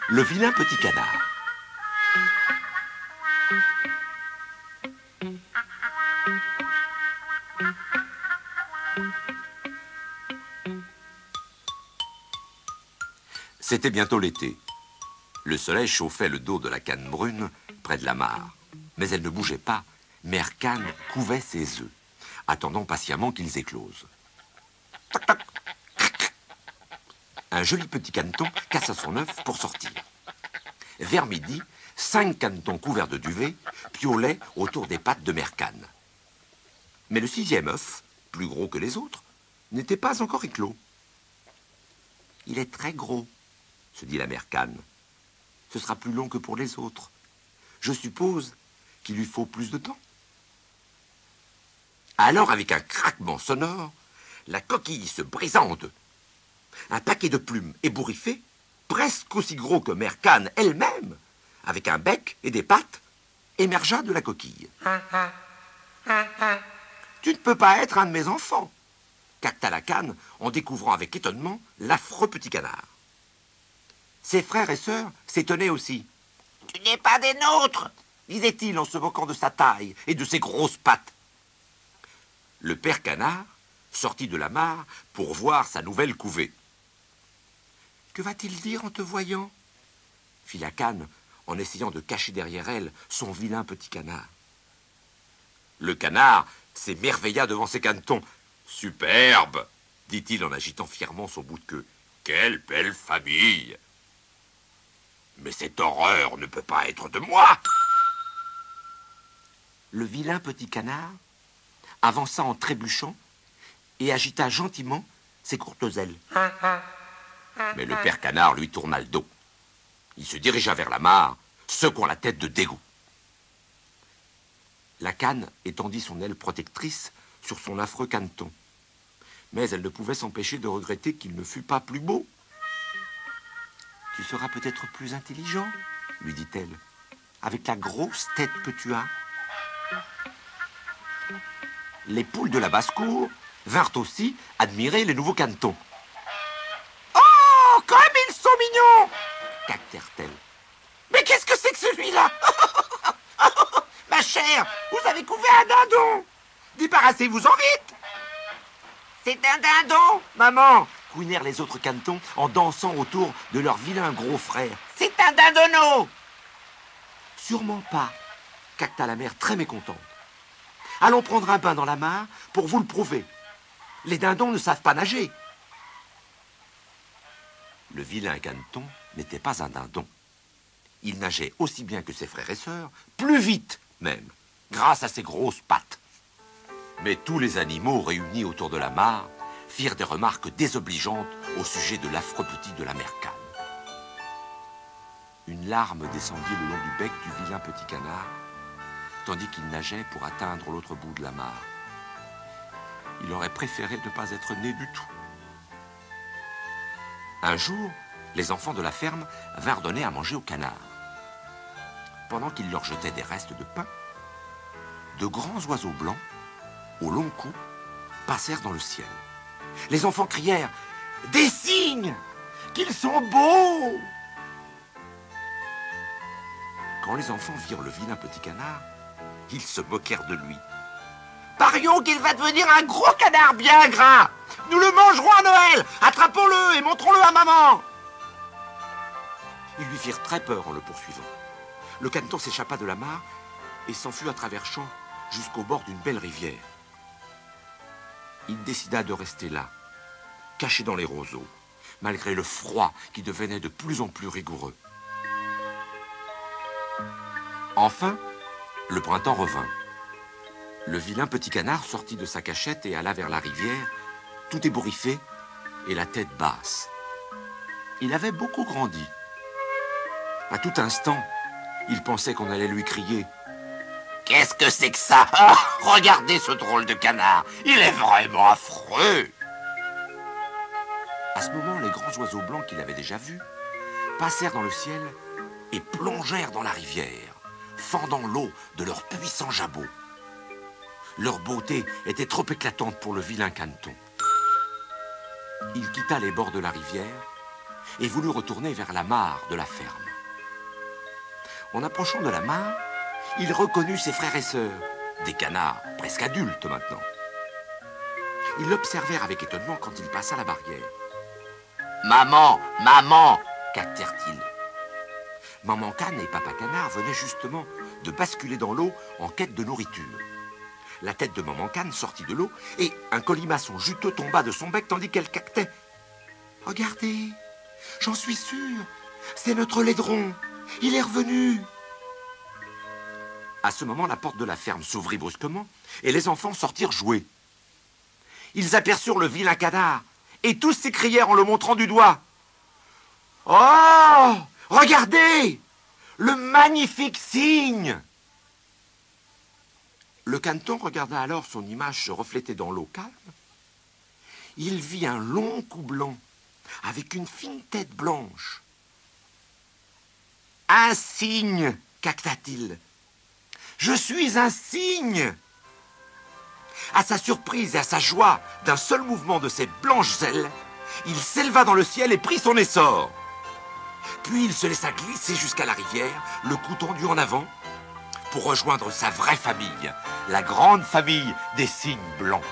Le vilain petit canard. C'était bientôt l'été. Le soleil chauffait le dos de la canne brune près de la mare. Mais elle ne bougeait pas. Mère Canne couvait ses œufs, attendant patiemment qu'ils éclosent. Toc, toc. Un joli petit caneton cassa son œuf pour sortir. Vers midi, 5 canetons couverts de duvet piaulaient autour des pattes de Mère Canne. Mais le 6e œuf, plus gros que les autres, n'était pas encore éclos. « Il est très gros », se dit la Mère Canne. « Ce sera plus long que pour les autres. Je suppose qu'il lui faut plus de temps. » Alors, avec un craquement sonore, la coquille se brisa en deux. Un paquet de plumes ébouriffées, presque aussi gros que Mère Canne elle-même, avec un bec et des pattes, émergea de la coquille. « Tu ne peux pas être un de mes enfants !» cacta la canne en découvrant avec étonnement l'affreux petit canard. Ses frères et sœurs s'étonnaient aussi. « Tu n'es pas des nôtres !» disait-il en se moquant de sa taille et de ses grosses pattes. Le père canard sortit de la mare pour voir sa nouvelle couvée. « Que va-t-il dire en te voyant ?» fit la canne en essayant de cacher derrière elle son vilain petit canard. Le canard s'émerveilla devant ses canetons. « Superbe !» dit-il en agitant fièrement son bout de queue. « Quelle belle famille !»« Mais cette horreur ne peut pas être de moi !» Le vilain petit canard avança en trébuchant et agita gentiment ses courtes ailes. Mais le père canard lui tourna le dos. Il se dirigea vers la mare, secouant la tête de dégoût. La canne étendit son aile protectrice sur son affreux caneton. Mais elle ne pouvait s'empêcher de regretter qu'il ne fût pas plus beau. « Tu seras peut-être plus intelligent, » lui dit-elle, « avec la grosse tête que tu as. » Les poules de la basse-cour vinrent aussi admirer les nouveaux canetons. « Oh, comme ils sont mignons !» cactèrent-elles. « Mais qu'est-ce que c'est que celui-là ?»« Ma chère, vous avez couvé un dindon. Débarrassez-vous-en vite !»« C'est un dindon, maman !» couinèrent les autres canetons en dansant autour de leur vilain gros frère. « C'est un dindonneau !»« Sûrement pas !» cacta la mère très mécontente. « Allons prendre un bain dans la mare pour vous le prouver. Les dindons ne savent pas nager. » Le vilain caneton n'était pas un dindon. Il nageait aussi bien que ses frères et sœurs, plus vite même, grâce à ses grosses pattes. Mais tous les animaux réunis autour de la mare firent des remarques désobligeantes au sujet de l'affreux petit de la Mère Canne. Une larme descendit le long du bec du vilain petit canard, tandis qu'il nageait pour atteindre l'autre bout de la mare. Il aurait préféré ne pas être né du tout. Un jour, les enfants de la ferme vinrent donner à manger aux canards. Pendant qu'ils leur jetaient des restes de pain, de grands oiseaux blancs, au long cou, passèrent dans le ciel. Les enfants crièrent « Des cygnes! Qu'ils sont beaux !» Quand les enfants virent le vilain petit canard, ils se moquèrent de lui. « Parions qu'il va devenir un gros canard bien gras! Nous le mangerons à Noël! Attrapons-le et montrons-le à maman !» Ils lui firent très peur en le poursuivant. Le caneton s'échappa de la mare et s'enfuit à travers champs jusqu'au bord d'une belle rivière. Il décida de rester là, caché dans les roseaux, malgré le froid qui devenait de plus en plus rigoureux. Enfin, le printemps revint. Le vilain petit canard sortit de sa cachette et alla vers la rivière, tout ébouriffé et la tête basse. Il avait beaucoup grandi. À tout instant, il pensait qu'on allait lui crier « Qu'est-ce que c'est que ça? Oh, regardez ce drôle de canard! Il est vraiment affreux !» À ce moment, les grands oiseaux blancs qu'il avait déjà vus passèrent dans le ciel et plongèrent dans la rivière, fendant l'eau de leurs puissants jabots. Leur beauté était trop éclatante pour le vilain caneton. Il quitta les bords de la rivière et voulut retourner vers la mare de la ferme. En approchant de la mare, il reconnut ses frères et sœurs, des canards presque adultes maintenant. Ils l'observèrent avec étonnement quand il passa la barrière. « Maman, maman !» cactèrent-ils. Maman Cane et Papa Canard venaient justement de basculer dans l'eau en quête de nourriture. La tête de Maman Cane sortit de l'eau et un colimaçon juteux tomba de son bec tandis qu'elle caquetait. « Regardez, j'en suis sûre, c'est notre laidron, il est revenu !» À ce moment, la porte de la ferme s'ouvrit brusquement et les enfants sortirent jouer. Ils aperçurent le vilain canard et tous s'écrièrent en le montrant du doigt. « Oh, regardez, le magnifique cygne !» Le caneton regarda alors son image se refléter dans l'eau calme. Il vit un long cou blanc avec une fine tête blanche. « Un cygne !» cacta-t-il. « Je suis un cygne !» À sa surprise et à sa joie, d'un seul mouvement de ses blanches ailes, il s'éleva dans le ciel et prit son essor. Puis il se laissa glisser jusqu'à la rivière, le cou tendu en avant, pour rejoindre sa vraie famille, la grande famille des cygnes blancs.